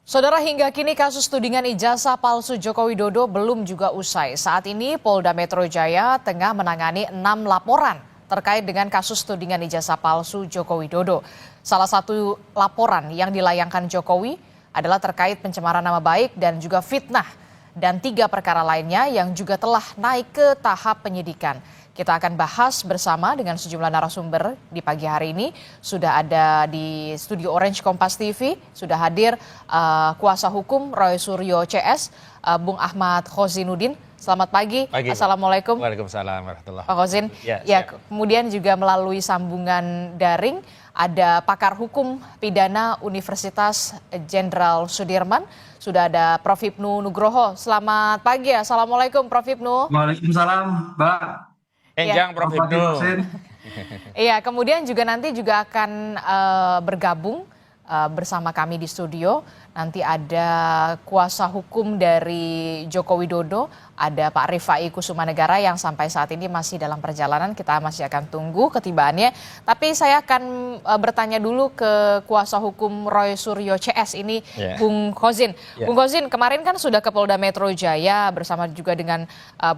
Saudara, hingga kini kasus tudingan ijazah palsu Joko Widodo belum juga usai. Saat ini Polda Metro Jaya tengah menangani 6 laporan terkait dengan kasus tudingan ijazah palsu Joko Widodo. Salah satu laporan yang dilayangkan Jokowi adalah terkait pencemaran nama baik dan juga fitnah. Dan 3 perkara lainnya yang juga telah naik ke tahap penyidikan. Kita akan bahas bersama dengan sejumlah narasumber di pagi hari ini. Sudah ada di studio Orange Kompas TV, sudah hadir kuasa hukum Roy Suryo CS, Bung Ahmad Khozinuddin. Selamat pagi. Assalamualaikum. Waalaikumsalam warahmatullahi Pak Khozin. Ya, kemudian juga melalui sambungan daring ada pakar hukum pidana Universitas Jenderal Sudirman. Sudah ada Prof. Hipnu Nugroho. Selamat pagi. Assalamualaikum Prof. Hipnu. Waalaikumsalam, Mbak. Enjang Prof. Hipnu. Iya, kemudian juga nanti juga akan bergabung bersama kami di studio. Nanti ada kuasa hukum dari Joko Widodo, ada Pak Rifai Kusumanegara yang sampai saat ini masih dalam perjalanan. Kita masih akan tunggu ketibaannya. Tapi saya akan bertanya dulu ke kuasa hukum Roy Suryo CS ini, Bung Khozin. Bung Khozin, kemarin kan sudah ke Polda Metro Jaya bersama juga dengan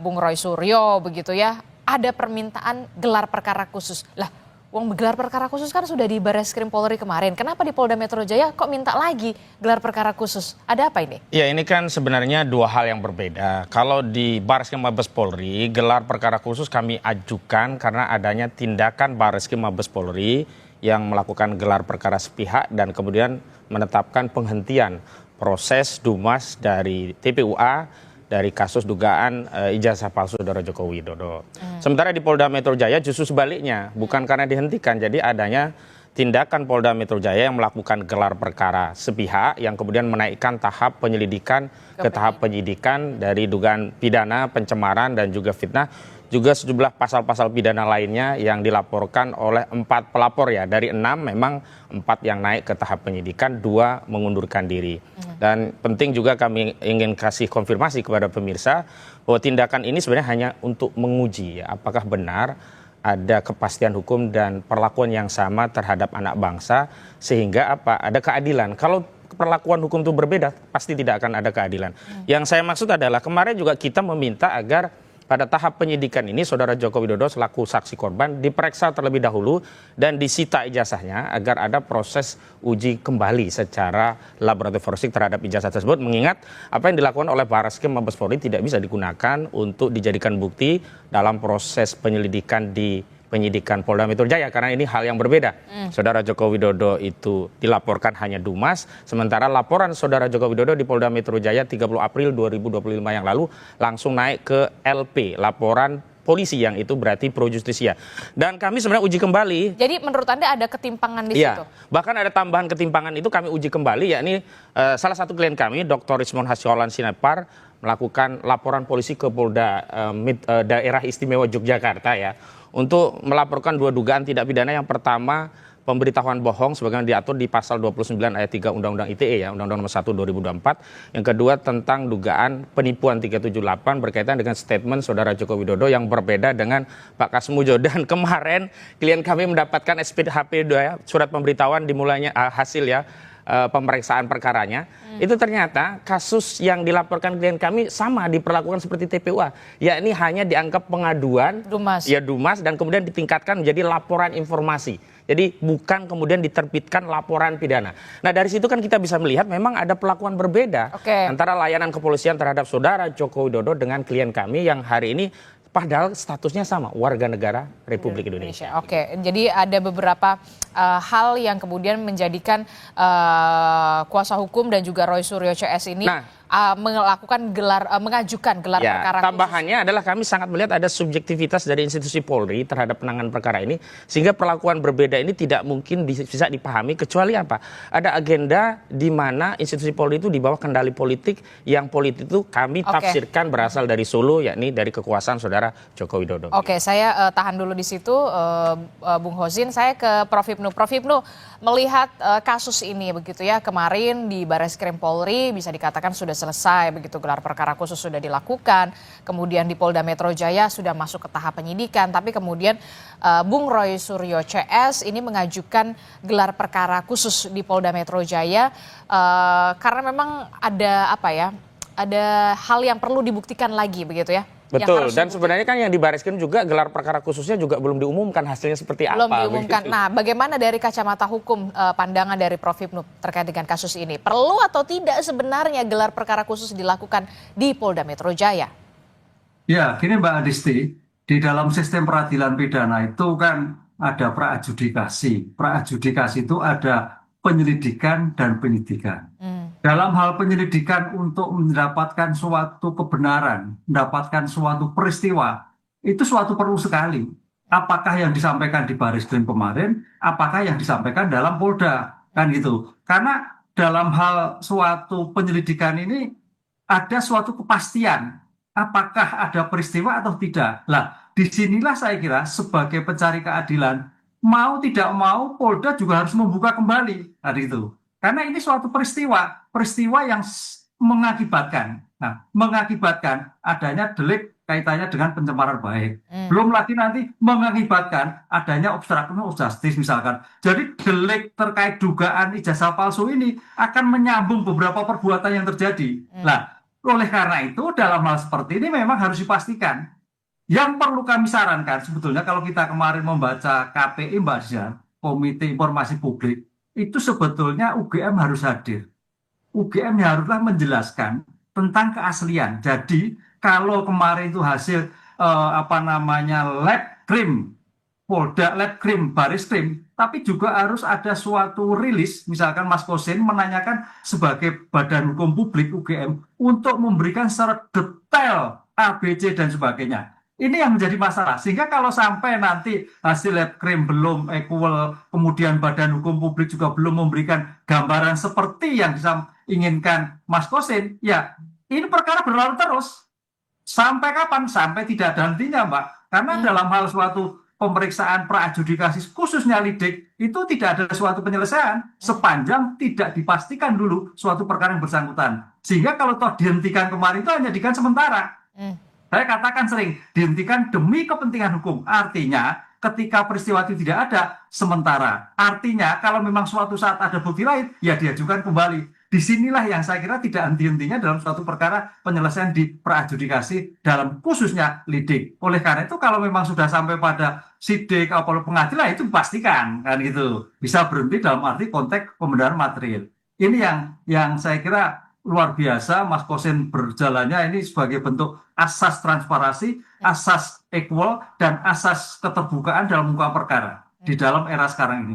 Bung Roy Suryo begitu ya. Ada permintaan gelar perkara khusus. Lah, gelar perkara khusus kan sudah di Barreskrim Polri kemarin. Kenapa di Polda Metro Jaya kok minta lagi gelar perkara khusus? Ada apa ini? Ya, ini kan sebenarnya 2 hal yang berbeda. Kalau di Barreskrim Mabes Polri, gelar perkara khusus kami ajukan karena adanya tindakan Barreskrim Mabes Polri yang melakukan gelar perkara sepihak dan kemudian menetapkan penghentian proses Dumas dari TPUA dari kasus dugaan ijazah palsu saudara Joko Widodo. Sementara di Polda Metro Jaya justru sebaliknya, bukan karena dihentikan, jadi adanya tindakan Polda Metro Jaya yang melakukan gelar perkara sepihak yang kemudian menaikkan tahap penyelidikan ke tahap penyidikan dari dugaan pidana, pencemaran dan juga fitnah. Juga sejumlah pasal-pasal pidana lainnya yang dilaporkan oleh 4 pelapor ya. Dari 6 memang 4 yang naik ke tahap penyidikan, 2 mengundurkan diri. Dan penting juga kami ingin kasih konfirmasi kepada pemirsa bahwa tindakan ini sebenarnya hanya untuk menguji ya, apakah benar ada kepastian hukum dan perlakuan yang sama terhadap anak bangsa sehingga ada keadilan. Kalau perlakuan hukum itu berbeda pasti tidak akan ada keadilan. Yang saya maksud adalah kemarin juga kita meminta agar pada tahap penyidikan ini, Saudara Joko Widodo selaku saksi korban diperiksa terlebih dahulu dan disita ijazahnya agar ada proses uji kembali secara laboratorium forensik terhadap ijazah tersebut. Mengingat apa yang dilakukan oleh Barreskrim Mabes Polri tidak bisa digunakan untuk dijadikan bukti dalam proses penyelidikan di penyidikan Polda Metro Jaya karena ini hal yang berbeda. Saudara Joko Widodo itu dilaporkan hanya Dumas, sementara laporan Saudara Joko Widodo di Polda Metro Jaya 30 April 2025 yang lalu langsung naik ke LP, laporan polisi yang itu berarti pro justisia. Dan kami sebenarnya uji kembali. Jadi menurut Anda ada ketimpangan di situ? Bahkan ada tambahan ketimpangan itu kami uji kembali, yakni salah satu klien kami, Dr. Rismon Hasyolan Sinepar, melakukan laporan polisi ke Polda Daerah Istimewa Yogyakarta ya, untuk melaporkan 2 dugaan tindak pidana. Yang pertama, pemberitahuan bohong sebagaimana diatur di pasal 29 ayat 3 Undang-Undang ITE ya, Undang-Undang Nomor 1 2024. Yang kedua tentang dugaan penipuan 378 berkaitan dengan statement Saudara Joko Widodo yang berbeda dengan Pak Kasmujo. Dan kemarin klien kami mendapatkan SPHP 2 ya, surat pemberitahuan dimulainya hasil ya pemeriksaan perkaranya. Itu ternyata kasus yang dilaporkan klien kami sama diperlakukan seperti TPUA, yakni hanya dianggap pengaduan Dumas dan kemudian ditingkatkan menjadi laporan informasi. Jadi bukan kemudian diterbitkan laporan pidana. Nah, dari situ kan kita bisa melihat memang ada perlakuan berbeda antara layanan kepolisian terhadap Saudara Joko Widodo dengan klien kami yang hari ini padahal statusnya sama, warga negara Republik Indonesia. Oke, jadi ada beberapa hal yang kemudian menjadikan kuasa hukum dan juga Roy Suryo CS ini mengajukan gelar perkara khusus. Tambahannya adalah kami sangat melihat ada subjektivitas dari institusi Polri terhadap penanganan perkara ini, sehingga perlakuan berbeda ini tidak mungkin bisa dipahami kecuali apa? Ada agenda di mana institusi Polri itu di bawah kendali politik, yang politik itu kami tafsirkan berasal dari Solo, yakni dari kekuasaan Saudara Joko Widodo. Oke, saya tahan dulu di situ, Bung Khozin. Saya ke Prof. Hipnu. Prof. Hipnu, melihat kasus ini begitu ya, kemarin di Barreskrim Polri bisa dikatakan sudah selesai, begitu gelar perkara khusus sudah dilakukan, kemudian di Polda Metro Jaya sudah masuk ke tahap penyidikan, tapi kemudian Bung Roy Suryo CS ini mengajukan gelar perkara khusus di Polda Metro Jaya karena memang ada hal yang perlu dibuktikan lagi begitu ya. Betul, dan sebenarnya kan yang dibariskan juga gelar perkara khususnya juga belum diumumkan hasilnya seperti belum apa. Diumumkan. Begitu. Nah, bagaimana dari kacamata hukum pandangan dari Prof. Hipnu terkait dengan kasus ini? Perlu atau tidak sebenarnya gelar perkara khusus dilakukan di Polda Metro Jaya? Ya, gini Mbak Adisti, di dalam sistem peradilan pidana itu kan ada pra-adjudikasi. Pra-adjudikasi itu ada penyelidikan dan penyidikan. Dalam hal penyelidikan untuk mendapatkan suatu kebenaran, mendapatkan suatu peristiwa, itu suatu perlu sekali. Apakah yang disampaikan di Baris Krim kemarin, apakah yang disampaikan dalam Polda, kan gitu. Karena dalam hal suatu penyelidikan ini ada suatu kepastian, apakah ada peristiwa atau tidak. Lah, disinilah saya kira sebagai pencari keadilan, mau tidak mau Polda juga harus membuka kembali hari itu. Karena ini suatu peristiwa yang mengakibatkan adanya delik kaitannya dengan pencemaran baik. Belum lagi nanti mengakibatkan adanya obstruction of justice misalkan. Jadi delik terkait dugaan ijazah palsu ini akan menyambung beberapa perbuatan yang terjadi. Nah, oleh karena itu dalam hal seperti ini memang harus dipastikan. Yang perlu kami sarankan sebetulnya kalau kita kemarin membaca KPI Mbak Dian, Komite Informasi Publik, itu sebetulnya UGM harus hadir. UGM haruslah menjelaskan tentang keaslian. Jadi kalau kemarin itu hasil lab krim, Polda lab krim, Baris Krim, tapi juga harus ada suatu rilis, misalkan Mas Kosin menanyakan sebagai badan hukum publik UGM untuk memberikan secara detail ABC dan sebagainya. Ini yang menjadi masalah. Sehingga kalau sampai nanti hasil lab krim belum equal, kemudian badan hukum publik juga belum memberikan gambaran seperti yang diinginkan Mas Kosin, ya ini perkara berlalu terus. Sampai kapan? Sampai tidak ada hentinya, Mbak. Karena dalam hal suatu pemeriksaan pra-adjudikasi khususnya lidik, itu tidak ada suatu penyelesaian sepanjang tidak dipastikan dulu suatu perkara yang bersangkutan. Sehingga kalau toh dihentikan kemarin itu hanya dihentikan sementara. Saya katakan sering, dihentikan demi kepentingan hukum. Artinya, ketika peristiwa itu tidak ada, sementara. Artinya, kalau memang suatu saat ada bukti lain, ya diajukan kembali. Disinilah yang saya kira tidak henti-hentinya dalam suatu perkara penyelesaian di pra-adjudikasi dalam khususnya lidik. Oleh karena itu, kalau memang sudah sampai pada sidik atau pengadilan, itu dipastikan, kan gitu. Bisa berhenti dalam arti konteks pembenaran material. Ini yang saya kira luar biasa Mas Kosin berjalannya ini sebagai bentuk asas transparansi, asas equal, dan asas keterbukaan dalam muka perkara di dalam era sekarang ini.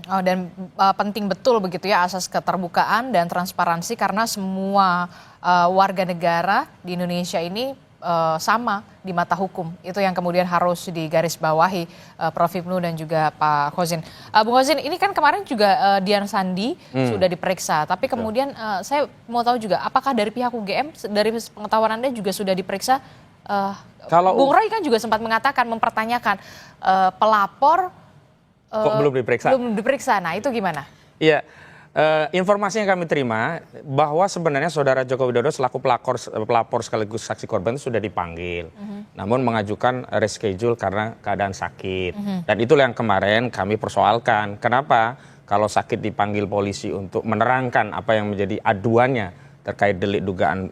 Oh, dan penting betul begitu ya asas keterbukaan dan transparansi karena semua warga negara di Indonesia ini sama di mata hukum. Itu yang kemudian harus digarisbawahi Prof. Hipnu dan juga Pak Khosin. Bung Khosin, ini kan kemarin juga Dian Sandi sudah diperiksa, tapi kemudian saya mau tahu juga apakah dari pihak UGM, dari pengetahuan Anda juga sudah diperiksa? Kalau Bung Roy kan juga sempat mengatakan, mempertanyakan pelapor kok belum diperiksa? Belum diperiksa, nah itu gimana? Iya. Informasi yang kami terima bahwa sebenarnya saudara Joko Widodo selaku pelapor sekaligus saksi korban itu sudah dipanggil, namun mengajukan reschedule karena keadaan sakit. Dan itulah yang kemarin kami persoalkan. Kenapa kalau sakit dipanggil polisi untuk menerangkan apa yang menjadi aduannya terkait delik dugaan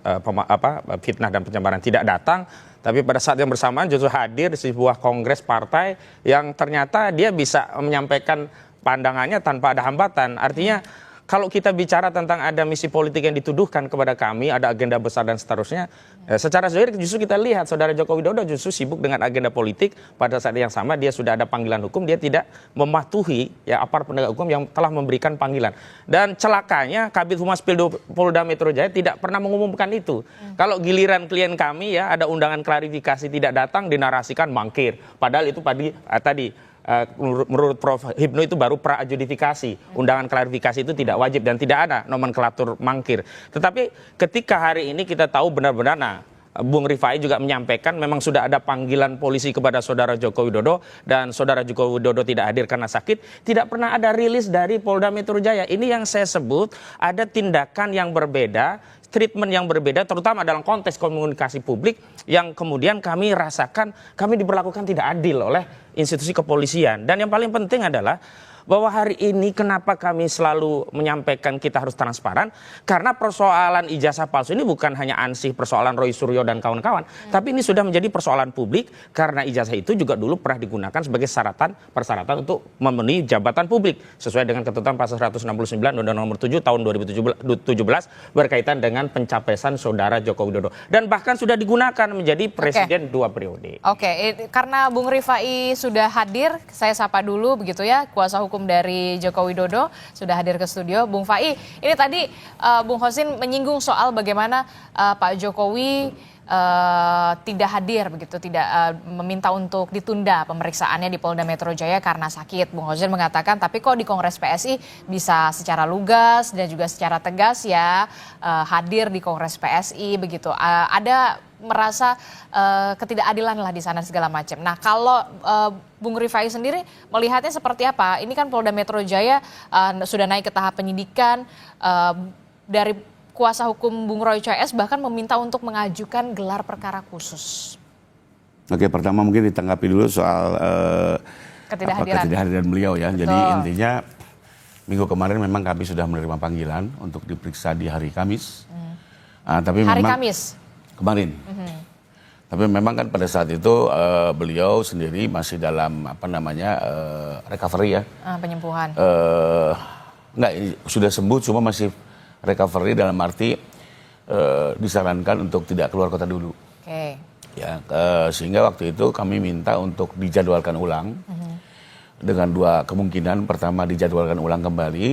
fitnah dan pencemaran tidak datang, tapi pada saat yang bersamaan justru hadir di sebuah kongres partai yang ternyata dia bisa menyampaikan pandangannya tanpa ada hambatan. Artinya kalau kita bicara tentang ada misi politik yang dituduhkan kepada kami, ada agenda besar dan seterusnya, secara zahir justru kita lihat saudara Joko Widodo justru sibuk dengan agenda politik. Pada saat yang sama dia sudah ada panggilan hukum, dia tidak mematuhi ya aparat penegak hukum yang telah memberikan panggilan. Dan celakanya Kabid Humas Polda Metro Jaya tidak pernah mengumumkan itu. Kalau giliran klien kami ya ada undangan klarifikasi tidak datang, dinarasikan mangkir. Padahal itu tadi menurut Prof. Hipnu itu baru pra-adjudifikasi. Undangan klarifikasi itu tidak wajib dan tidak ada nomenklatur mangkir. Tetapi ketika hari ini kita tahu benar-benar Bung Rifai juga menyampaikan memang sudah ada panggilan polisi kepada saudara Joko Widodo dan saudara Joko Widodo tidak hadir karena sakit. Tidak pernah ada rilis dari Polda Metro Jaya. Ini yang saya sebut ada tindakan yang berbeda, treatment yang berbeda, terutama dalam konteks komunikasi publik yang kemudian kami rasakan kami diperlakukan tidak adil oleh institusi kepolisian. Dan yang paling penting adalah bahwa hari ini kenapa kami selalu menyampaikan kita harus transparan, karena persoalan ijazah palsu ini bukan hanya ansih persoalan Roy Suryo dan kawan-kawan, tapi ini sudah menjadi persoalan publik karena ijazah itu juga dulu pernah digunakan sebagai persyaratan untuk memenuhi jabatan publik sesuai dengan ketentuan pasal 169 Undang-Undang Nomor 7 tahun 2017 berkaitan dengan pencapresan saudara Joko Widodo dan bahkan sudah digunakan menjadi presiden 2 periode. Karena Bung Rifai sudah hadir, saya sapa dulu begitu ya, kuasa hukum dari Joko Widodo sudah hadir ke studio. Bung Fai, ini tadi Bung Hosin menyinggung soal bagaimana Pak Jokowi tidak hadir begitu, tidak meminta untuk ditunda pemeriksaannya di Polda Metro Jaya karena sakit. Bung Hosin mengatakan tapi kok di Kongres PSI bisa secara lugas dan juga secara tegas ya hadir di Kongres PSI begitu. Ada merasa ketidakadilan lah di sana segala macam. Nah kalau Bung Rifai sendiri melihatnya seperti apa? Ini kan Polda Metro Jaya sudah naik ke tahap penyidikan, dari kuasa hukum Bung Roy CS bahkan meminta untuk mengajukan gelar perkara khusus. Oke, pertama mungkin ditanggapi dulu soal ketidakhadiran beliau ya. Betul. Jadi intinya minggu kemarin memang kami sudah menerima panggilan untuk diperiksa di hari Kamis. Tapi hari memang Kamis? Kemarin. Tapi memang kan pada saat itu beliau sendiri masih dalam recovery ya. Penyembuhan. Enggak, sudah sembuh cuma masih recovery dalam arti disarankan untuk tidak keluar kota dulu. Oke. Ya, sehingga waktu itu kami minta untuk dijadwalkan ulang dengan dua kemungkinan. Pertama dijadwalkan ulang kembali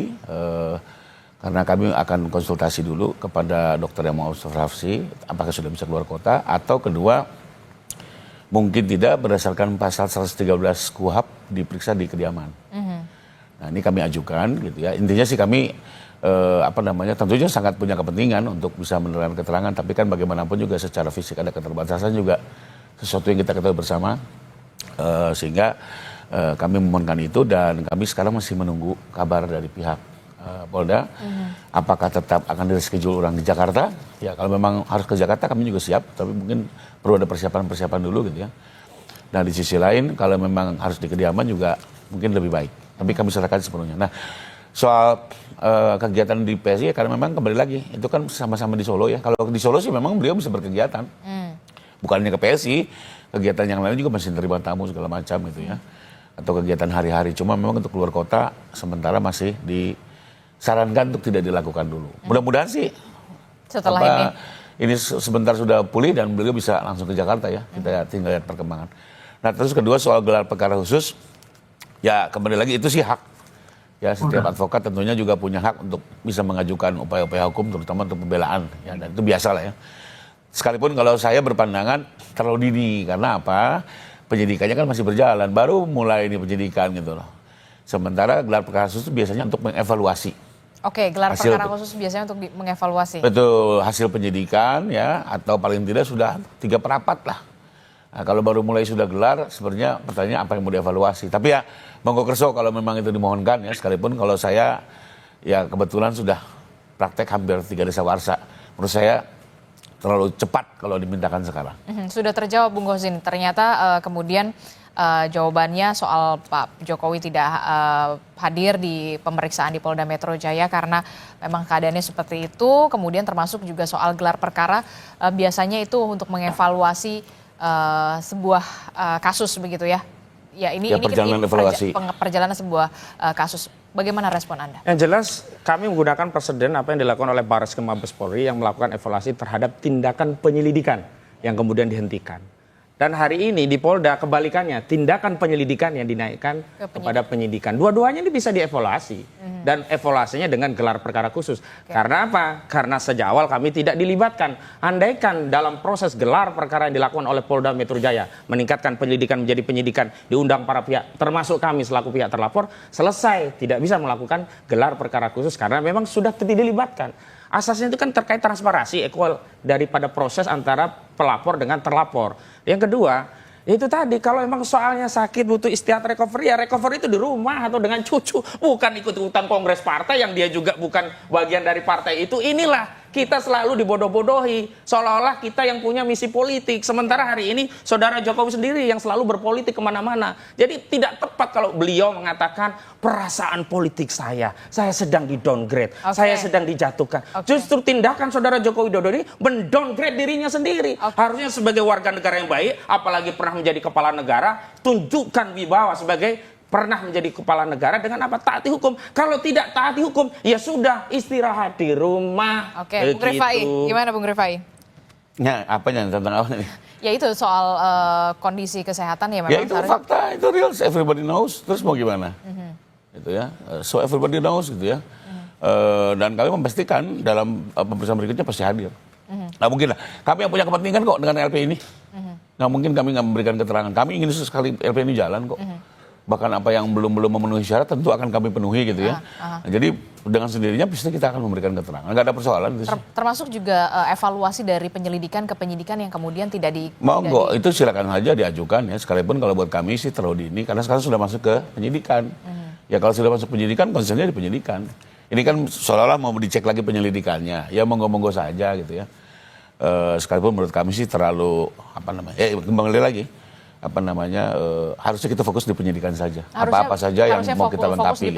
karena kami akan konsultasi dulu kepada dokter yang mau observasi apakah sudah bisa keluar kota, atau kedua mungkin tidak berdasarkan pasal 113 KUHP diperiksa di kediaman. Nah ini kami ajukan gitu ya. Intinya sih kami tentunya sangat punya kepentingan untuk bisa menerangkan keterangan, tapi kan bagaimanapun juga secara fisik ada keterbatasan juga, sesuatu yang kita ketahui bersama, sehingga kami memohonkan itu dan kami sekarang masih menunggu kabar dari pihak Polda, apakah tetap akan di-reschedule ulang di Jakarta. Ya kalau memang harus ke Jakarta kami juga siap, tapi mungkin perlu ada persiapan dulu gitu ya. Nah di sisi lain kalau memang harus di kediaman juga mungkin lebih baik, tapi kami serahkan sepenuhnya. Nah soal kegiatan di PSI ya, karena memang kembali lagi itu kan sama-sama di Solo ya. Kalau di Solo sih memang beliau bisa berkegiatan, bukannya ke PSI, kegiatan yang lain juga masih terima tamu segala macam gitu ya, atau kegiatan hari-hari. Cuma memang untuk keluar kota sementara masih disarankan untuk tidak dilakukan dulu. Mudah-mudahan sih setelah ini sebentar sudah pulih dan beliau bisa langsung ke Jakarta ya. Kita tinggal lihat perkembangan. Nah terus kedua soal gelar perkara khusus, ya kembali lagi itu sih hak. Ya setiap advokat tentunya juga punya hak untuk bisa mengajukan upaya-upaya hukum terutama untuk pembelaan. Ya dan itu biasa lah ya. Sekalipun kalau saya berpandangan terlalu dini, karena apa? Penyidikannya kan masih berjalan, baru mulai ini penyidikan gitu loh. Sementara gelar perkara khusus biasanya untuk mengevaluasi. Oke, gelar perkara khusus biasanya untuk mengevaluasi. Betul, hasil penyidikan ya, atau paling tidak sudah 3/4 lah. Nah, kalau baru mulai sudah gelar, sebenarnya pertanyaan apa yang mau dievaluasi. Tapi ya, monggo kerso kalau memang itu dimohonkan ya, sekalipun kalau saya ya kebetulan sudah praktek hampir 3 dasawarsa. Menurut saya terlalu cepat kalau dimintakan sekarang. Sudah terjawab Bung Gosin, ternyata kemudian jawabannya soal Pak Jokowi tidak hadir di pemeriksaan di Polda Metro Jaya karena memang keadaannya seperti itu. Kemudian termasuk juga soal gelar perkara, biasanya itu untuk mengevaluasi sebuah kasus begitu ya. Ya ini perjalanan evaluasi. Perjalanan sebuah kasus. Bagaimana respon Anda? Yang jelas kami menggunakan presiden apa yang dilakukan oleh Barreskrim Mabes Polri yang melakukan evaluasi terhadap tindakan penyelidikan yang kemudian dihentikan. Dan hari ini di Polda kebalikannya, tindakan penyelidikan yang dinaikkan kepada penyidikan. Dua-duanya ini bisa dievaluasi. Dan evaluasinya dengan gelar perkara khusus. Karena apa? Karena sejak awal kami tidak dilibatkan. Andaikan dalam proses gelar perkara yang dilakukan oleh Polda Metro Jaya, meningkatkan penyelidikan menjadi penyidikan, diundang para pihak, termasuk kami selaku pihak terlapor, selesai. Tidak bisa melakukan gelar perkara khusus karena memang sudah tidak dilibatkan. Asasnya itu kan terkait transparansi, equal daripada proses antara pelapor dengan terlapor. Yang kedua, itu tadi kalau emang soalnya sakit butuh istirahat recovery, ya recovery itu di rumah atau dengan cucu, bukan ikut-ikutan kongres partai yang dia juga bukan bagian dari partai itu. Inilah kita selalu dibodoh-bodohi seolah-olah kita yang punya misi politik, sementara hari ini saudara Jokowi sendiri yang selalu berpolitik kemana-mana. Jadi tidak tepat kalau beliau mengatakan perasaan politik saya sedang di downgrade, saya sedang dijatuhkan. Justru tindakan saudara Jokowi Dodo ini mendowngrade dirinya sendiri. Harusnya sebagai warga negara yang baik, apalagi pernah menjadi kepala negara, tunjukkan wibawa sebagai pernah menjadi kepala negara dengan apa? Taati hukum. Kalau tidak taati hukum, ya sudah istirahat di rumah. Oke, Bung Rifai, gimana Bung Rifai? Ya, apanya tentang apa nih? Ya itu soal kondisi kesehatan ya memang. Ya itu fakta, itu real, everybody knows. Terus mau gimana? Gitu ya. So everybody knows gitu ya. Dan kami memastikan dalam pemeriksaan berikutnya pasti hadir. Nah mungkin lah, kami yang punya kepentingan kok dengan LP ini. Nggak mungkin kami nggak memberikan keterangan. Kami ingin sekali LP ini jalan kok. Bahkan apa yang belum memenuhi syarat tentu akan kami penuhi gitu ya. Nah, jadi dengan sendirinya pasti kita akan memberikan keterangan. Nggak ada persoalan. Termasuk juga evaluasi dari penyelidikan ke penyidikan yang kemudian tidak di... Monggo, itu silakan saja diajukan ya. Sekalipun kalau buat kami sih terlalu dini karena sekarang sudah masuk ke penyidikan. Ya kalau sudah masuk penyidikan, konsennya di penyidikan. Ini kan seolah-olah mau dicek lagi penyelidikannya. Ya monggo-monggo saja gitu ya. Sekalipun menurut kami sih terlalu kembali lagi. Harusnya kita fokus di penyidikan saja. Apa-apa saja yang mau kita lengkapi.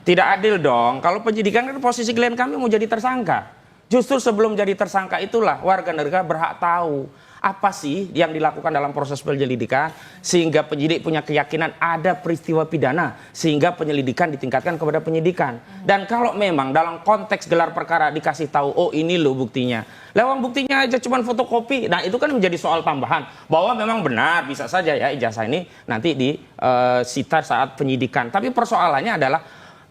Tidak adil dong. Kalau penyidikan kan posisi klien kami mau jadi tersangka. Justru sebelum jadi tersangka itulah warga negara berhak tahu apa sih yang dilakukan dalam proses penyelidikan sehingga penyidik punya keyakinan ada peristiwa pidana sehingga penyelidikan ditingkatkan kepada penyidikan. Dan kalau memang dalam konteks gelar perkara dikasih tahu, oh ini loh buktinya, lewat buktinya aja cuma fotokopi, nah itu kan menjadi soal tambahan bahwa memang benar bisa saja ya ijazah ini nanti disita saat penyidikan. Tapi persoalannya adalah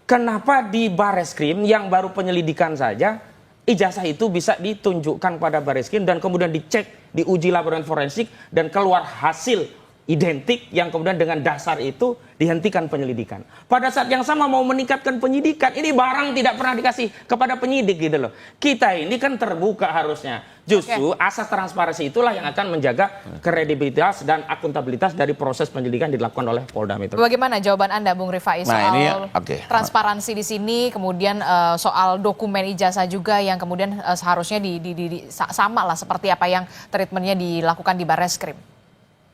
kenapa di Bareskrim yang baru penyelidikan saja ijazah itu bisa ditunjukkan pada Bareskrim dan kemudian dicek, diuji laboratorium forensik dan keluar hasil identik yang kemudian dengan dasar itu dihentikan penyelidikan. Pada saat yang sama mau meningkatkan penyidikan, ini barang tidak pernah dikasih kepada penyidik gitu loh. Kita ini kan terbuka harusnya. Justru asas transparansi itulah yang akan menjaga kredibilitas dan akuntabilitas dari proses penyelidikan dilakukan oleh Polda Metro. Bagaimana jawaban Anda Bung Rifai soal transparansi di sini, kemudian soal dokumen ijazah juga yang kemudian seharusnya sama lah seperti apa yang treatmentnya dilakukan di Bareskrim?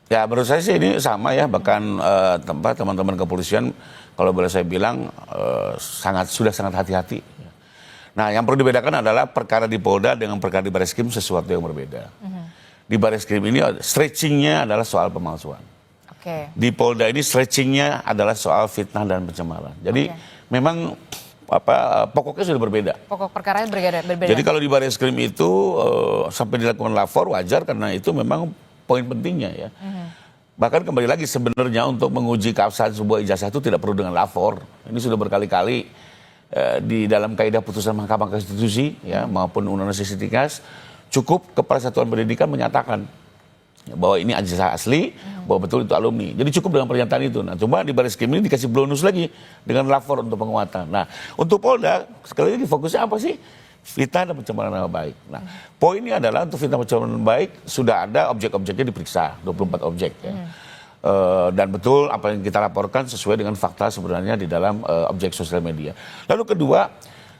Ya menurut saya sih ini sama ya, bahkan teman-teman kepolisian kalau boleh saya bilang sudah sangat hati-hati. Nah yang perlu dibedakan adalah perkara di Polda dengan perkara di Bareskrim sesuatu yang berbeda. Di Bareskrim ini stretchingnya adalah soal pemalsuan. Di Polda ini stretchingnya adalah soal fitnah dan pencemaran. Jadi memang pokoknya sudah berbeda. Pokok perkaranya berbeda. Jadi kalau di Bareskrim itu sampai dilakukan lapor wajar karena itu memang poin pentingnya ya. Bahkan kembali lagi sebenarnya untuk menguji keabsahan sebuah ijazah itu tidak perlu dengan lapor. Ini sudah berkali-kali di dalam kaidah putusan Mahkamah Konstitusi ya maupun Undang-Undang Sertifikat cukup Kepala Satuan Pendidikan menyatakan bahwa ini ijazah asli, bahwa betul itu alumni. Jadi cukup dengan pernyataan itu. Nah, cuma di Bareskrim ini dikasih bonus lagi dengan lapor untuk penguatan. Nah, untuk Polda sekali lagi fokusnya apa sih? Fitnah dan pencemaran nama baik. Nah, poinnya adalah untuk fitnah dan pencemaran nama baik sudah ada objek-objeknya diperiksa, 24 objek ya. Dan betul apa yang kita laporkan sesuai dengan fakta sebenarnya di dalam objek sosial media. Lalu kedua,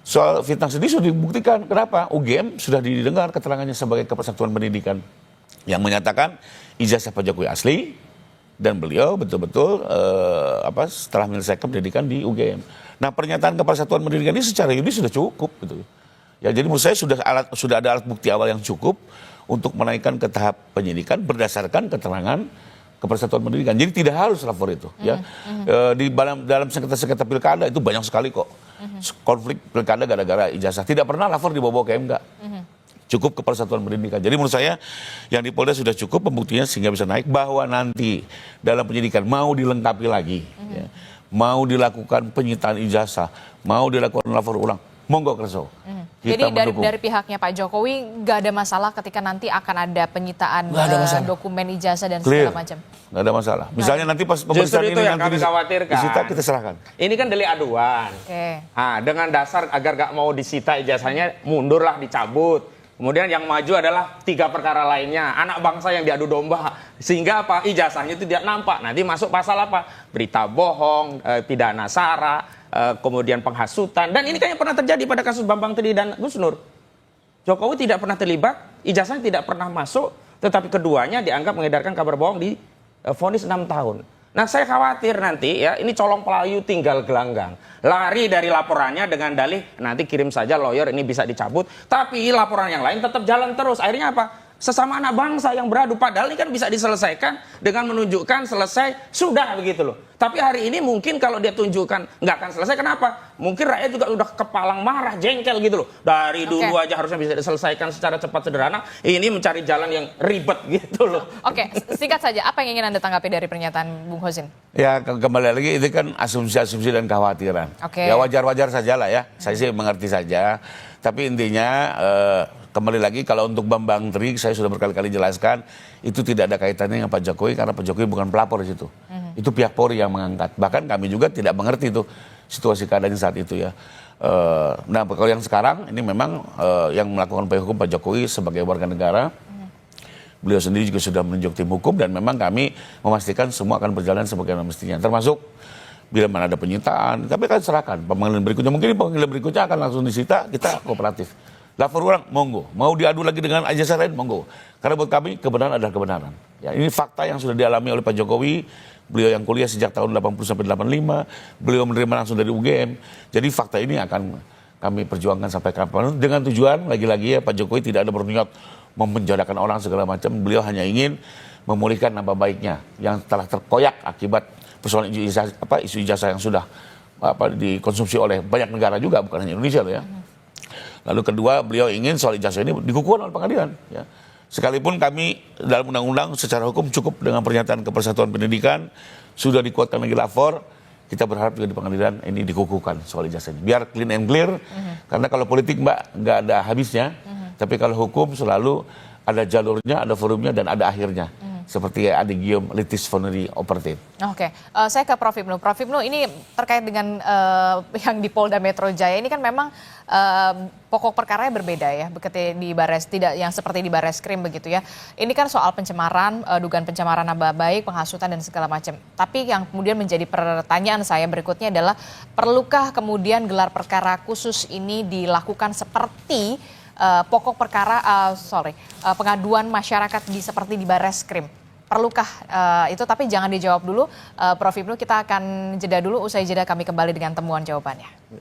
soal fitnah sendiri sudah dibuktikan. Kenapa? UGM sudah didengar keterangannya sebagai Kepala Satuan Pendidikan yang menyatakan ijazah Pak Jokowi asli dan beliau betul-betul setelah menyelesaikan pendidikan di UGM. Nah, pernyataan Kepala Satuan Pendidikan ini secara yuridis sudah cukup gitu. Ya, jadi menurut saya sudah ada alat bukti awal yang cukup untuk menaikkan ke tahap penyidikan berdasarkan keterangan Kepala Satuan Pendidikan. Jadi tidak harus lapor itu. Ya, di dalam sengketa-sengketa pilkada itu banyak sekali kok konflik pilkada gara-gara ijazah. Tidak pernah lapor dibawa ke MK. Cukup Kepala Satuan Pendidikan. Jadi menurut saya yang di Polda sudah cukup pembuktian sehingga bisa naik bahwa nanti dalam penyidikan mau dilengkapi lagi, ya, mau dilakukan penyitaan ijazah, mau dilakukan lapor ulang, monggo kerso. Jadi mendukung. dari pihaknya Pak Jokowi nggak ada masalah ketika nanti akan ada penyitaan Nggak ada masalah. dokumen ijazah dan Clear. segala macam. Nggak ada masalah. Misalnya nanti pas Justru pemeriksaan itu ini yang nanti kami khawatirkan. disita, kita serahkan. Ini kan delik aduan. Oke. Nah, dengan dasar agar gak mau disita ijazahnya, mundurlah, dicabut. Kemudian yang maju adalah 3 perkara lainnya. Anak bangsa yang diadu domba. Sehingga apa? Ijazahnya itu tidak nampak. Nanti masuk pasal apa? Berita bohong, pidana sara, kemudian penghasutan. Dan ini kayaknya pernah terjadi pada kasus Bambang Tri dan Gus Nur. Jokowi tidak pernah terlibat, ijazahnya tidak pernah masuk, tetapi keduanya dianggap mengedarkan kabar bohong di vonis 6 tahun. Nah, saya khawatir nanti ya, ini colong pelayu tinggal gelanggang. Lari dari laporannya dengan dalih nanti kirim saja lawyer, ini bisa dicabut. Tapi laporan yang lain tetap jalan terus. Akhirnya apa? Sesama anak bangsa yang beradu. Padahal ini kan bisa diselesaikan dengan menunjukkan selesai, sudah begitu loh. Tapi hari ini mungkin kalau dia tunjukkan nggak akan selesai, kenapa? Mungkin rakyat juga udah kepalang marah, jengkel gitu loh. Dari dulu aja harusnya bisa diselesaikan secara cepat sederhana. Ini mencari jalan yang ribet gitu loh. Oke, singkat saja, apa yang ingin Anda tanggapi dari pernyataan Bung Husin? Ya kembali lagi itu kan asumsi-asumsi dan kekhawatiran. Oke. Ya wajar-wajar saja lah ya. Saya sih mengerti saja. Tapi intinya kembali lagi kalau untuk Bambang Tri saya sudah berkali-kali jelaskan itu tidak ada kaitannya dengan Pak Jokowi karena Pak Jokowi bukan pelapor di situ. Itu pihak Polri yang mengangkat. Bahkan kami juga tidak mengerti itu situasi keadaannya saat itu ya. Nah kalau yang sekarang ini memang yang melakukan upaya hukum Pak Jokowi sebagai warga negara. Beliau sendiri juga sudah menunjuk tim hukum dan memang kami memastikan semua akan berjalan sebagaimana mestinya. Termasuk bila mana ada penyitaan, kami akan serahkan pemanggilan berikutnya. Mungkin pemanggilan berikutnya akan langsung disita, kita kooperatif. Lapor ulang, monggo. Mau diadu lagi dengan ijazah lain, monggo. Karena buat kami kebenaran adalah kebenaran. Ya, ini fakta yang sudah dialami oleh Pak Jokowi. Beliau yang kuliah sejak tahun 80 sampai 85, beliau menerima langsung dari UGM. Jadi fakta ini akan kami perjuangkan sampai kapan. Dengan tujuan lagi-lagi ya Pak Jokowi tidak ada berniat memenjarakan orang segala macam. Beliau hanya ingin memulihkan nama baiknya yang telah terkoyak akibat persoalan isu ijazah yang sudah dikonsumsi oleh banyak negara juga, bukan hanya Indonesia loh ya. Lalu kedua, beliau ingin soal ijazah ini dikukuhkan oleh pengadilan. Ya. Sekalipun kami dalam undang-undang secara hukum cukup dengan pernyataan kepersatuan pendidikan, sudah dikuatkan lagi lapor, kita berharap juga di pengadilan ini dikukuhkan soal ijazah ini. Biar clean and clear, karena kalau politik Mbak nggak ada habisnya, tapi kalau hukum selalu ada jalurnya, ada forumnya, dan ada akhirnya. Seperti adigium litis foneri operatif. Oke, saya ke Prof. Ibnu. Prof. Ibnu, ini terkait dengan yang di Polda Metro Jaya ini kan memang pokok perkaranya berbeda ya, di Bares tidak yang seperti di Bareskrim begitu ya. Ini kan soal pencemaran, dugaan pencemaran nama baik, penghasutan dan segala macam. Tapi yang kemudian menjadi pertanyaan saya berikutnya adalah perlukah kemudian gelar perkara khusus ini dilakukan seperti pokok perkara, pengaduan masyarakat seperti di Bareskrim? Perlukah itu? Tapi jangan dijawab dulu, Prof. Ibnu. Kita akan jeda dulu. Usai jeda kami kembali dengan temuan jawabannya.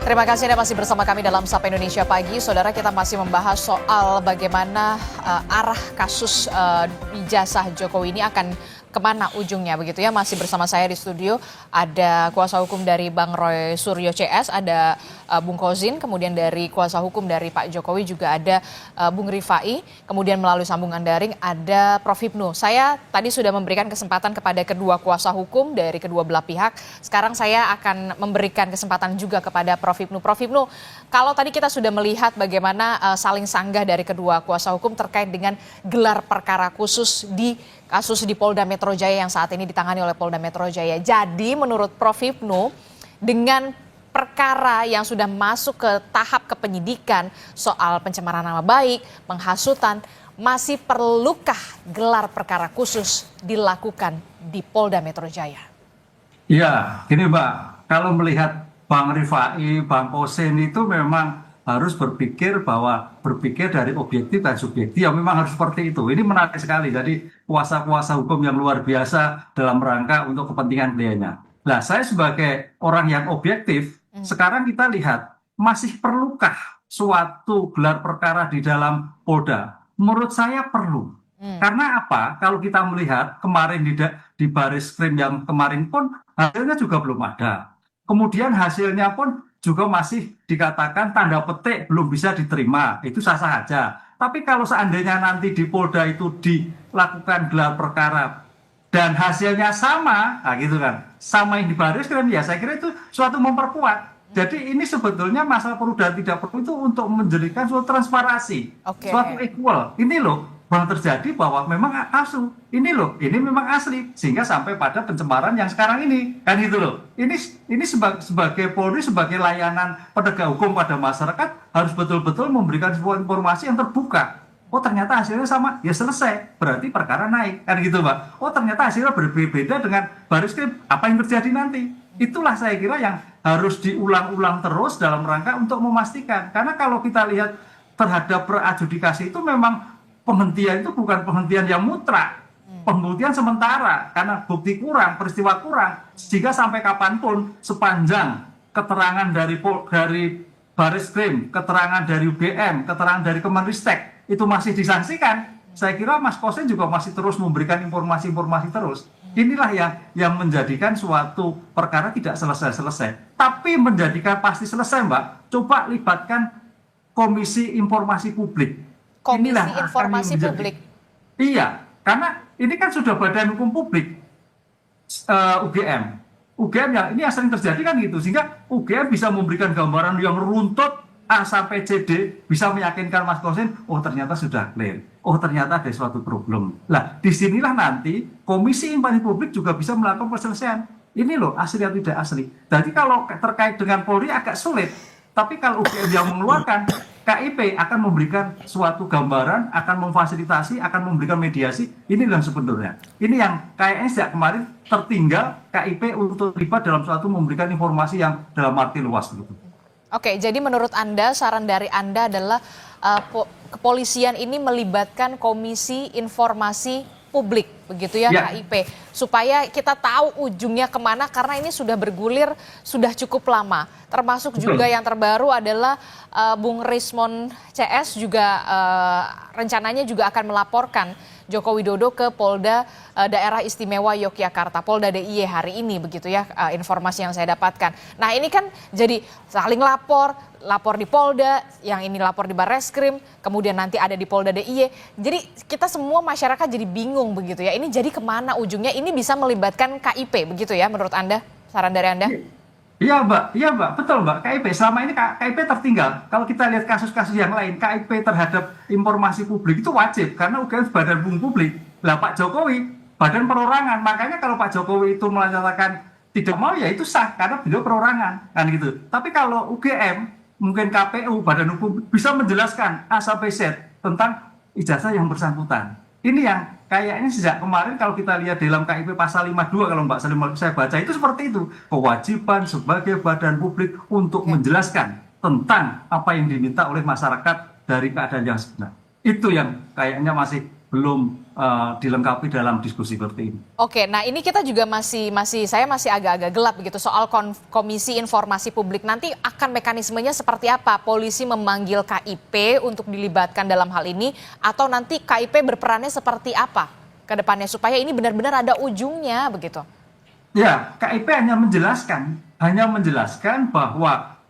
Terima kasih Anda masih bersama kami dalam Sapa Indonesia Pagi. Saudara, kita masih membahas soal bagaimana arah kasus ijazah Jokowi ini akan kemana ujungnya begitu ya. Masih bersama saya di studio ada kuasa hukum dari Bang Roy Suryo CS, ada Bung Kozin, kemudian dari kuasa hukum dari Pak Jokowi juga ada Bung Rifai, kemudian melalui sambungan daring ada Prof Hipnu. Saya tadi sudah memberikan kesempatan kepada kedua kuasa hukum dari kedua belah pihak. Sekarang saya akan memberikan kesempatan juga kepada Prof Hipnu. Prof Hipnu, kalau tadi kita sudah melihat bagaimana saling sanggah dari kedua kuasa hukum terkait dengan gelar perkara khusus di kasus di Polda Metro Jaya yang saat ini ditangani oleh Polda Metro Jaya. Jadi menurut Prof Hipnu, dengan perkara yang sudah masuk ke tahap kepenyidikan soal pencemaran nama baik, penghasutan, masih perlukah gelar perkara khusus dilakukan di Polda Metro Jaya? Ya, gini Mbak, kalau melihat Bang Rifai, Bang Kosen itu memang harus berpikir dari objektif dan subjektif, ya memang harus seperti itu. Ini menarik sekali, jadi kuasa-kuasa hukum yang luar biasa dalam rangka untuk kepentingan kliennya. Nah, saya sebagai orang yang objektif, sekarang kita lihat, masih perlukah suatu gelar perkara di dalam Polda? Menurut saya perlu. Karena apa? Kalau kita melihat kemarin di Baris-Krim yang kemarin pun hasilnya juga belum ada. Kemudian hasilnya pun juga masih dikatakan tanda petik belum bisa diterima. Itu sah-sah saja. Tapi kalau seandainya nanti di Polda itu dilakukan gelar perkara dan hasilnya sama, nah gitu kan, sama yang di Baris-Krim, ya saya kira itu suatu memperkuat. Jadi ini sebetulnya masalah perlu dan tidak perlu itu untuk menjadikan suatu transparansi, suatu equal. Ini loh yang terjadi bahwa memang asu, ini loh, ini memang asli, sehingga sampai pada pencemaran yang sekarang ini, kan gitu loh. Ini sebagai Polri, sebagai layanan penegak hukum pada masyarakat harus betul-betul memberikan sebuah informasi yang terbuka. Oh ternyata hasilnya sama, ya selesai, berarti perkara naik, kan gitu Pak. Oh ternyata hasilnya berbeda dengan Baris-Krim, apa yang terjadi nanti? Itulah saya kira yang harus diulang-ulang terus dalam rangka untuk memastikan. Karena kalau kita lihat terhadap peradjudikasi itu memang penghentian itu bukan penghentian yang mutlak, penghentian sementara karena bukti kurang, peristiwa kurang, sehingga sampai kapanpun sepanjang keterangan dari Baris-Krim, keterangan dari UGM, keterangan dari Kemenristek itu masih disangsikan, saya kira Mas Kosen juga masih terus memberikan informasi-informasi terus. Inilah yang menjadikan suatu perkara tidak selesai-selesai, tapi menjadikan pasti selesai Mbak. Coba libatkan Komisi Informasi Publik. Komisi Informasi Publik. Iya, karena ini kan sudah badan hukum publik UGM. UGM ini yang sering terjadi kan gitu, sehingga UGM bisa memberikan gambaran yang runtut A sampai CD, bisa meyakinkan Mas Kosin, oh ternyata sudah clear, oh ternyata ada suatu problem. Lah, disinilah nanti Komisi Informasi Publik juga bisa melakukan perselesaian. Ini loh asli atau tidak asli. Jadi kalau terkait dengan Polri agak sulit, tapi kalau UGM yang mengeluarkan, KIP akan memberikan suatu gambaran, akan memfasilitasi, akan memberikan mediasi. Inilah sebenarnya. Ini yang kayaknya sejak kemarin tertinggal KIP untuk terlibat dalam suatu memberikan informasi yang dalam arti luas. Gitu. Oke, jadi menurut Anda, saran dari Anda adalah kepolisian ini melibatkan Komisi Informasi Publik, begitu ya, KIP, supaya kita tahu ujungnya kemana, karena ini sudah bergulir sudah cukup lama. Termasuk juga yang terbaru adalah Bung Rismon CS juga rencananya juga akan melaporkan Joko Widodo ke Polda Daerah Istimewa Yogyakarta, Polda DIY hari ini, begitu ya, informasi yang saya dapatkan. Nah ini kan jadi saling lapor di Polda, yang ini lapor di Barreskrim, kemudian nanti ada di Polda DIY. Jadi kita semua masyarakat jadi bingung begitu ya. Ini jadi kemana ujungnya? Ini bisa melibatkan KIP begitu ya menurut Anda? Saran dari Anda? Iya Mbak, betul Mbak. KIP selama ini KIP tertinggal. Kalau kita lihat kasus-kasus yang lain, KIP terhadap informasi publik itu wajib karena UGM badan hukum publik. Lah Pak Jokowi badan perorangan. Makanya kalau Pak Jokowi itu menyatakan tidak mau, ya itu sah karena beliau perorangan kan gitu. Tapi kalau UGM mungkin KPU badan hukum bisa menjelaskan A sampai Z tentang ijazah yang bersangkutan. Ini yang kayaknya sejak kemarin kalau kita lihat dalam KIP pasal 52 kalau Mbak Salim saya baca itu seperti itu. Kewajiban sebagai badan publik untuk menjelaskan tentang apa yang diminta oleh masyarakat dari keadaan yang sebenar. Itu yang kayaknya masih dilengkapi dalam diskusi seperti ini. Oke, nah ini kita juga saya masih agak-agak gelap begitu soal Komisi Informasi Publik. Nanti akan mekanismenya seperti apa? Polisi memanggil KIP untuk dilibatkan dalam hal ini atau nanti KIP berperannya seperti apa ke depannya supaya ini benar-benar ada ujungnya begitu? Ya, KIP hanya menjelaskan bahwa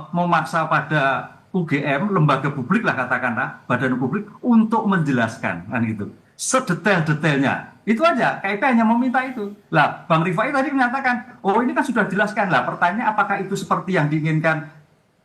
memaksa pada UGM, lembaga publik lah katakanlah, badan publik untuk menjelaskan kan gitu. Sedetail-detailnya. Itu aja, KIP hanya meminta itu. Lah, Bang Rifai tadi menyatakan, oh ini kan sudah dijelaskan. Lah, pertanyaan apakah itu seperti yang diinginkan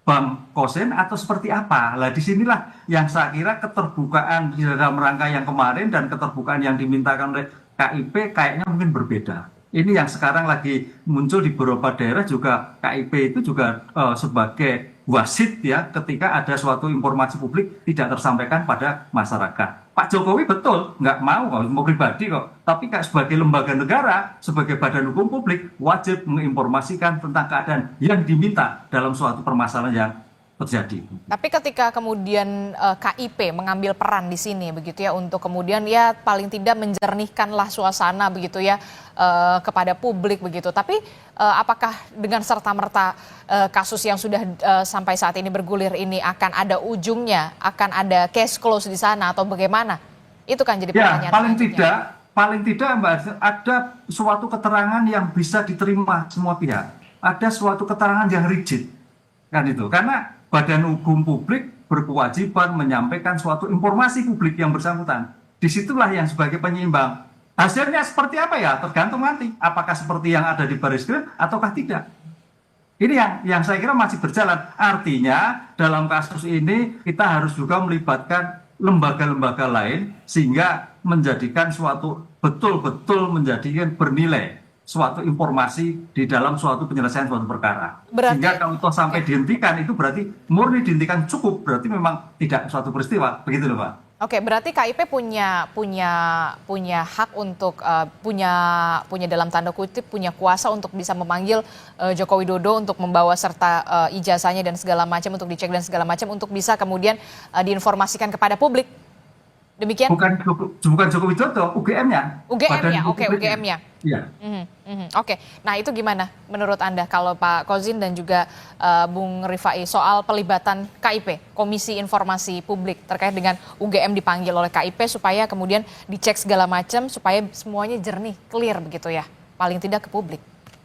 Bang Kosen atau seperti apa? Lah, disinilah yang saya kira keterbukaan di dalam rangka yang kemarin dan keterbukaan yang dimintakan oleh KIP kayaknya mungkin berbeda. Ini yang sekarang lagi muncul di beberapa daerah juga KIP itu juga sebagai wasit ya ketika ada suatu informasi publik tidak tersampaikan pada masyarakat. Pak Jokowi betul nggak mau pribadi kok, tapi sebagai lembaga negara, sebagai badan hukum publik wajib menginformasikan tentang keadaan yang diminta dalam suatu permasalahan yang terjadi. Tapi ketika kemudian KIP mengambil peran di sini begitu ya untuk kemudian ya paling tidak menjernihkanlah suasana begitu ya kepada publik begitu. Tapi apakah dengan serta-merta kasus yang sudah sampai saat ini bergulir ini akan ada ujungnya, akan ada case close di sana atau bagaimana? Itu kan jadi pertanyaan. Ya, paling tidak Mbak, ada suatu keterangan yang bisa diterima semua pihak. Ada suatu keterangan yang rigid. Kan itu. Karena Badan Hukum Publik berkewajiban menyampaikan suatu informasi publik yang bersangkutan. Disitulah yang sebagai penyeimbang. Hasilnya seperti apa ya? Tergantung nanti. Apakah seperti yang ada di Baris Krim ataukah tidak? Ini yang saya kira masih berjalan. Artinya dalam kasus ini kita harus juga melibatkan lembaga-lembaga lain sehingga menjadikan suatu betul-betul menjadikan bernilai suatu informasi di dalam suatu penyelesaian suatu perkara. Sehingga kalau toh sampai dihentikan itu berarti murni dihentikan cukup, berarti memang tidak suatu peristiwa, begitu loh Pak. Oke, berarti KIP punya hak untuk punya dalam tanda kutip punya kuasa untuk bisa memanggil Joko Widodo untuk membawa serta ijazahnya dan segala macam untuk dicek dan segala macam untuk bisa kemudian diinformasikan kepada publik. Demikian? Bukan Joko Widodo, UGM-nya. UGM-nya, oke, UGM-nya. Iya. Oke, nah itu gimana menurut Anda kalau Pak Kozin dan juga Bung Rifai soal pelibatan KIP, Komisi Informasi Publik terkait dengan UGM dipanggil oleh KIP supaya kemudian dicek segala macam supaya semuanya jernih, clear begitu ya, paling tidak ke publik.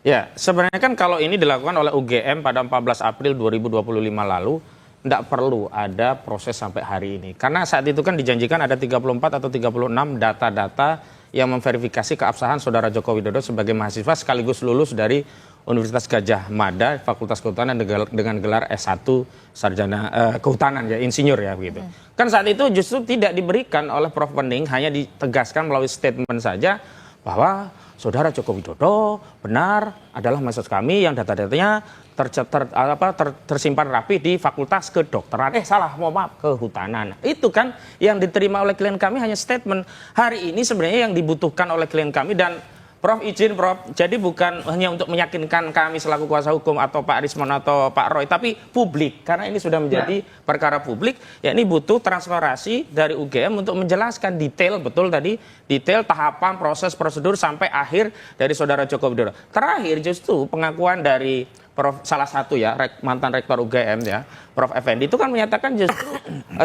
Ya, sebenarnya kan kalau ini dilakukan oleh UGM pada 14 April 2025 lalu, tidak perlu ada proses sampai hari ini. Karena saat itu kan dijanjikan ada 34 atau 36 data-data yang memverifikasi keabsahan Saudara Joko Widodo sebagai mahasiswa sekaligus lulus dari Universitas Gadjah Mada, Fakultas Kehutanan dengan gelar S1 Sarjana Kehutanan ya, insinyur ya begitu. Kan saat itu justru tidak diberikan oleh Prof. Pening, hanya ditegaskan melalui statement saja bahwa Saudara Joko Widodo benar adalah mahasiswa kami yang data-datanya tersimpan rapi di Fakultas Kedokteran. Kehutanan. Itu kan yang diterima oleh klien kami hanya statement. Hari ini sebenarnya yang dibutuhkan oleh klien kami dan Prof izin Prof, jadi bukan hanya untuk meyakinkan kami selaku kuasa hukum atau Pak Rismon atau Pak Roy, tapi publik. Karena ini sudah menjadi perkara publik, ya ini butuh transparansi dari UGM untuk menjelaskan detail, betul tadi, detail tahapan, proses, prosedur sampai akhir dari Saudara Joko Widodo. Terakhir justru pengakuan dari Prof salah satu ya, mantan rektor UGM ya, Prof Effendi itu kan menyatakan justru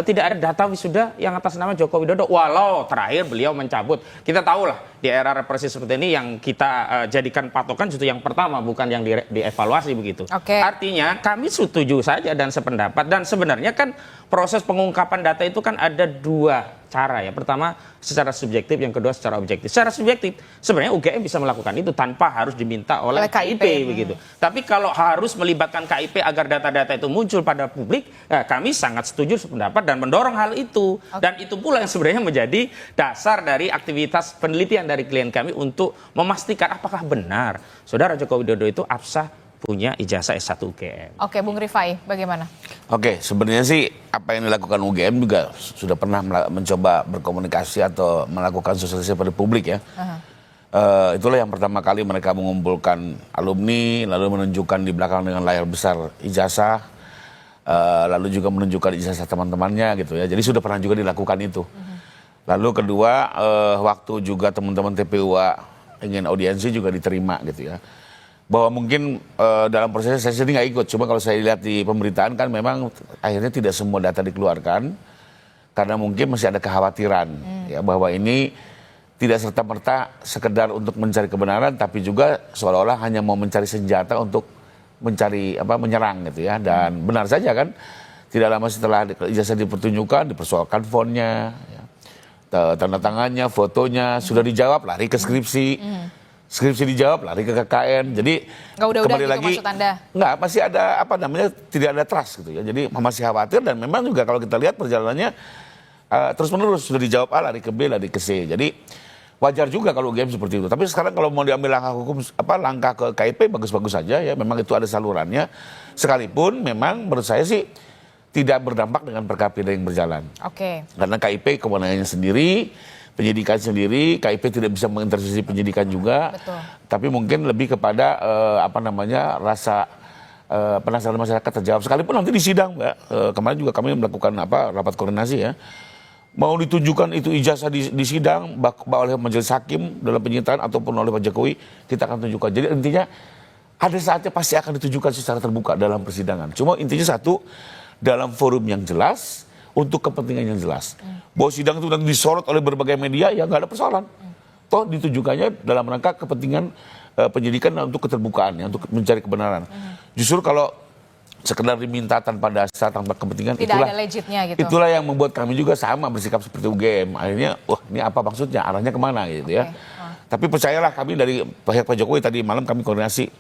tidak ada data wisuda yang atas nama Joko Widodo. Walau terakhir beliau mencabut. Kita tahu lah di era represi seperti ini yang kita jadikan patokan justru yang pertama bukan yang dievaluasi begitu. Artinya kami setuju saja dan sependapat dan sebenarnya kan proses pengungkapan data itu kan ada dua cara ya. Pertama secara subjektif, yang kedua secara objektif. Secara subjektif sebenarnya UGM bisa melakukan itu tanpa harus diminta oleh KIP begitu. Tapi kalau harus melibatkan KIP agar data-data itu muncul pada publik, kami sangat setuju sependapat dan mendorong hal itu. Dan itu pula yang sebenarnya menjadi dasar dari aktivitas penelitian dari klien kami untuk memastikan apakah benar Saudara Joko Widodo itu absah punya ijazah S1 UGM. Oke, Bung Rifai, bagaimana? Oke, sebenarnya sih apa yang dilakukan UGM juga sudah pernah mencoba berkomunikasi atau melakukan sosialisasi pada publik ya. Itulah yang pertama kali mereka mengumpulkan alumni, lalu menunjukkan di belakang dengan layar besar ijazah, lalu juga menunjukkan ijazah teman-temannya gitu ya. Jadi sudah pernah juga dilakukan itu. Lalu kedua, waktu juga teman-teman TPUA ingin audiensi juga diterima gitu ya. Bahwa mungkin dalam prosesnya saya sendiri nggak ikut, cuma kalau saya lihat di pemberitaan kan memang akhirnya tidak semua data dikeluarkan karena mungkin masih ada kekhawatiran ya bahwa ini tidak serta-merta sekedar untuk mencari kebenaran, tapi juga seolah-olah hanya mau mencari senjata untuk mencari menyerang gitu ya. Dan benar saja kan, tidak lama setelah ijazah dipertunjukkan, dipersoalkan fontnya, ya, tanda tangannya, fotonya, sudah dijawab lari ke skripsi. Skripsi dijawab lari ke KKN, jadi Nggak kembali gitu lagi maksud Anda? nggak, masih ada tidak ada trust gitu ya, jadi masih khawatir. Dan memang juga kalau kita lihat perjalanannya terus menerus, sudah dijawab A lari ke B lari ke C, jadi wajar juga kalau game seperti itu. Tapi sekarang kalau mau diambil langkah hukum langkah ke KIP bagus-bagus saja ya, memang itu ada salurannya, sekalipun memang menurut saya sih tidak berdampak dengan perkara pidana yang berjalan. Oke. Karena KIP kewenangannya sendiri, penyidikan sendiri, KIP tidak bisa mengintervensi penyidikan juga. Betul. Tapi mungkin lebih kepada rasa penasaran masyarakat terjawab. Sekalipun nanti di sidang, Mbak, kemarin juga kami melakukan rapat koordinasi ya. Mau ditunjukkan itu ijazah di sidang oleh majelis hakim dalam penyitaan ataupun oleh Pak Jokowi, kita akan tunjukkan. Jadi intinya ada saatnya pasti akan ditunjukkan secara terbuka dalam persidangan. Cuma intinya satu, dalam forum yang jelas, untuk kepentingan yang jelas. Bahwa sidang itu nanti disorot oleh berbagai media, ya nggak ada persoalan. Toh ditujukannya dalam rangka kepentingan penyidikan dan untuk keterbukaannya, untuk mencari kebenaran. Justru kalau sekedar diminta tanpa dasar, tanpa kepentingan, Tidak ada legitnya gitu. itulah yang membuat kami juga sama bersikap seperti UGM. Akhirnya, wah ini apa maksudnya, arahnya kemana gitu ya. Tapi percayalah, kami dari pihak Pak Jokowi tadi malam kami koordinasi,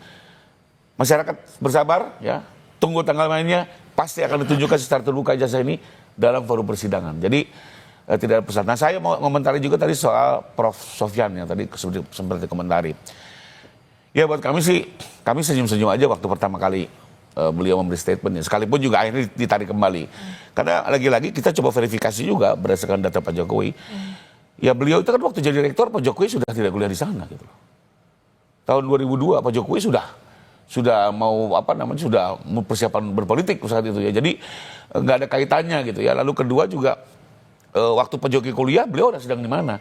masyarakat bersabar ya, tunggu tanggal mainnya, pasti akan ditunjukkan secara terbuka ijazah ini dalam forum persidangan. Jadi tidak ada pesan. Nah, saya mau komentari juga tadi soal Prof. Sofyan yang tadi seperti komentari. Ya buat kami sih, kami senyum-senyum aja waktu pertama kali beliau memberi statementnya. Sekalipun juga akhirnya ditarik kembali. Karena lagi-lagi kita coba verifikasi juga berdasarkan data Pak Jokowi. Ya beliau itu kan waktu jadi rektor, Pak Jokowi sudah tidak kuliah di sana gitu. Tahun 2002 Pak Jokowi sudah mau sudah persiapan berpolitik saat itu ya. Jadi nggak ada kaitannya gitu ya. Lalu kedua juga waktu Pak Jokowi kuliah, beliau sedang di mana?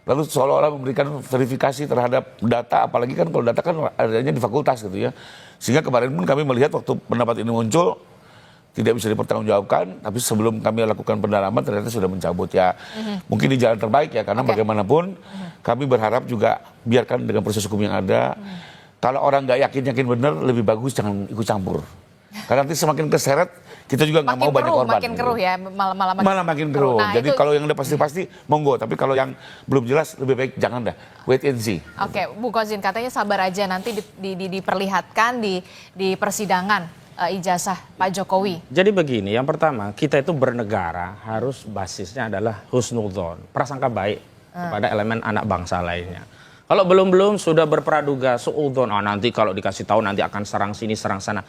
Lalu seolah-olah memberikan verifikasi terhadap data, apalagi kan kalau data kan adanya di fakultas gitu ya. Sehingga kemarin pun kami melihat waktu pendapat ini muncul tidak bisa dipertanggungjawabkan, tapi sebelum kami lakukan pendalaman ternyata sudah mencabut ya. Mungkin di jalan terbaik ya, karena bagaimanapun kami berharap juga biarkan dengan proses hukum yang ada. Kalau orang nggak yakin benar, lebih bagus jangan ikut campur. Karena nanti semakin keseret, kita juga nggak mau banyak korban. Makin keruh ya, malah makin keruh. Nah, jadi itu... kalau yang udah pasti-pasti, monggo. Tapi kalau yang belum jelas, lebih baik jangan dah. Wait and see. Oke, Bu Kozin, katanya sabar aja nanti diperlihatkan di persidangan ijazah Pak Jokowi. Jadi begini, yang pertama, kita itu bernegara harus basisnya adalah husnudzon, prasangka baik kepada elemen anak bangsa lainnya. Kalau belum sudah berpraduga suudzon, nanti kalau dikasih tahu nanti akan serang sini, serang sana.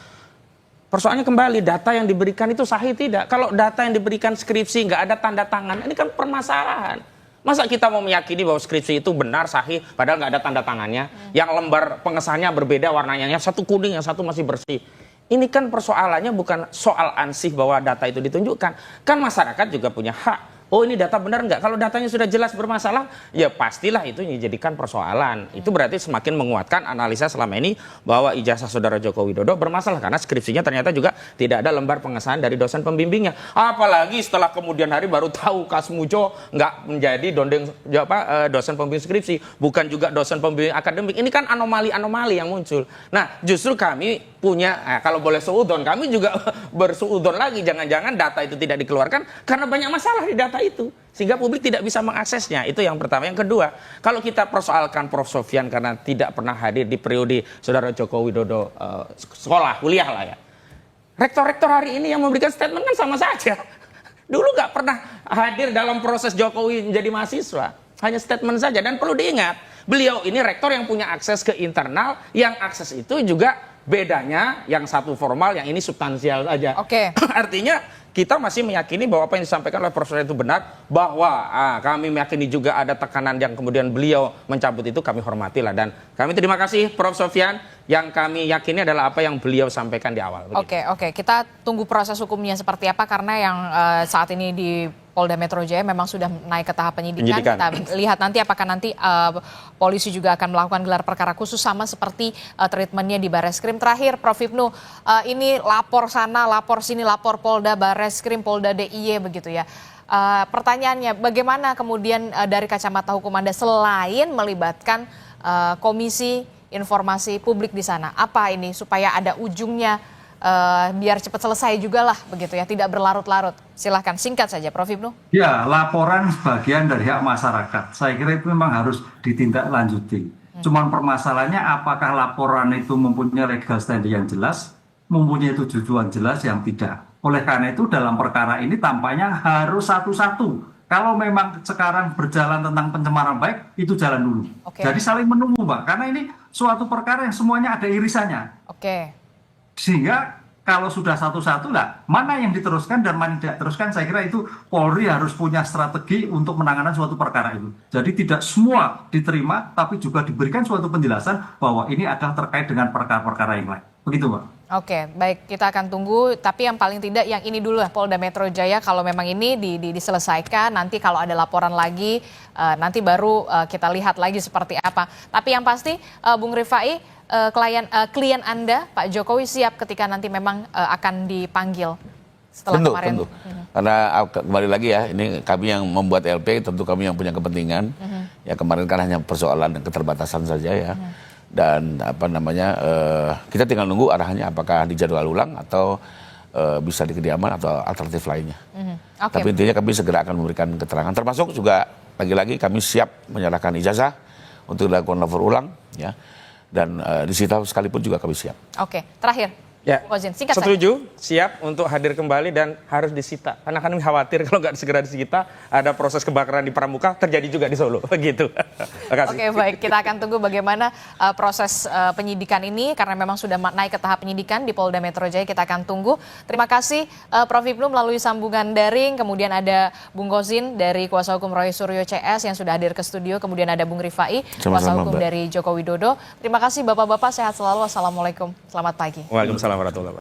Persoalannya kembali, data yang diberikan itu sahih tidak? Kalau data yang diberikan skripsi nggak ada tanda tangan, ini kan permasalahan. Masa kita mau meyakini bahwa skripsi itu benar, sahih, padahal nggak ada tanda tangannya? Yang lembar pengesannya berbeda warnanya, yang satu kuning, yang satu masih bersih. Ini kan persoalannya bukan soal ansih bahwa data itu ditunjukkan. Kan masyarakat juga punya hak. Oh ini data benar nggak? Kalau datanya sudah jelas bermasalah, ya pastilah itu dijadikan persoalan. Itu berarti semakin menguatkan analisa selama ini bahwa ijazah saudara Joko Widodo bermasalah. Karena skripsinya ternyata juga tidak ada lembar pengesahan dari dosen pembimbingnya. Apalagi setelah kemudian hari baru tahu Kasmujo nggak menjadi dosen pembimbing skripsi. Bukan juga dosen pembimbing akademik. Ini kan anomali-anomali yang muncul. Nah justru kami punya, kalau boleh suudon, kami juga bersuudon lagi. Jangan-jangan data itu tidak dikeluarkan karena banyak masalah di data itu. Sehingga publik tidak bisa mengaksesnya. Itu yang pertama. Yang kedua, kalau kita persoalkan Prof. Sofyan karena tidak pernah hadir di periode saudara Joko Widodo sekolah, kuliah lah ya. Rektor-rektor hari ini yang memberikan statement kan sama saja. Dulu nggak pernah hadir dalam proses Jokowi menjadi mahasiswa. Hanya statement saja. Dan perlu diingat, beliau ini rektor yang punya akses ke internal, yang akses itu juga bedanya yang satu formal, yang ini substansial aja. Oke. Artinya kita masih meyakini bahwa apa yang disampaikan oleh Profesor itu benar, bahwa kami meyakini juga ada tekanan yang kemudian beliau mencabut itu, kami hormatilah. Dan kami terima kasih Prof. Sofyan, yang kami yakini adalah apa yang beliau sampaikan di awal. Oke, kita tunggu proses hukumnya seperti apa, karena yang saat ini Polda Metro Jaya memang sudah naik ke tahap penyidikan. Penyidikan. Kita lihat nanti apakah nanti polisi juga akan melakukan gelar perkara khusus sama seperti treatmentnya di Bareskrim. Terakhir, Prof. Ibnu, ini lapor sana, lapor sini, lapor Polda, Bareskrim, Polda DIY begitu ya. Pertanyaannya, bagaimana kemudian dari kacamata hukum Anda selain melibatkan komisi informasi publik di sana? Apa ini supaya ada ujungnya? Biar cepat selesai juga lah begitu ya, tidak berlarut-larut. Silahkan singkat saja Prof. Ibnu. Ya, laporan sebagian dari hak masyarakat. Saya kira itu memang harus ditindaklanjuti. Cuman permasalahannya apakah laporan itu mempunyai legal standing yang jelas, mempunyai tujuan jelas yang tidak. Oleh karena itu dalam perkara ini tampaknya harus satu-satu. Kalau memang sekarang berjalan tentang pencemaran baik, itu jalan dulu. Oke. Jadi saling menunggu, Mbak. Karena ini suatu perkara yang semuanya ada irisannya. Oke. Sehingga kalau sudah satu-satu lah, mana yang diteruskan dan mana yang tidak teruskan, saya kira itu Polri harus punya strategi untuk menangani suatu perkara itu. Jadi tidak semua diterima, tapi juga diberikan suatu penjelasan bahwa ini adalah terkait dengan perkara-perkara yang lain. Begitu, Pak. Oke, baik, kita akan tunggu. Tapi yang paling tidak yang ini dulu lah, Polda Metro Jaya. Kalau memang ini diselesaikan, nanti kalau ada laporan lagi, nanti baru kita lihat lagi seperti apa. Tapi yang pasti, Bung Rifai, klien Anda, Pak Jokowi siap ketika nanti memang akan dipanggil setelah Tentu, kemarin. tentu. Karena kembali lagi ya, ini kami yang membuat LP, tentu kami yang punya kepentingan. Ya kemarin kan hanya persoalan keterbatasan saja ya. Dan apa namanya, kita tinggal nunggu arahannya apakah dijadwal ulang atau bisa di kediaman atau alternatif lainnya. Oke. Tapi intinya kami segera akan memberikan keterangan. Termasuk juga lagi-lagi kami siap menyerahkan ijazah untuk dilakukan lapor ulang ya. Dan disita sekalipun juga kami siap. Oke, terakhir. Ya, Bung Kozin, singkat saja. setuju, siap untuk hadir kembali dan harus disita. Karena kami khawatir kalau nggak segera disita, ada proses kebakaran di Pramuka terjadi juga di Solo. Begitu. Makasih. Oke, baik, kita akan tunggu bagaimana proses penyidikan ini karena memang sudah naik ke tahap penyidikan di Polda Metro Jaya. Kita akan tunggu. Terima kasih Prof. Ibnu melalui sambungan daring. Kemudian ada Bung Kozin dari Kuasa Hukum Roy Suryo CS yang sudah hadir ke studio. Kemudian ada Bung Rifai, Kuasa Hukum dari Joko Widodo. Terima kasih Bapak-bapak, sehat selalu. Assalamualaikum. Selamat pagi. Waalaikumsalam warahmatullahi wabarakatuh.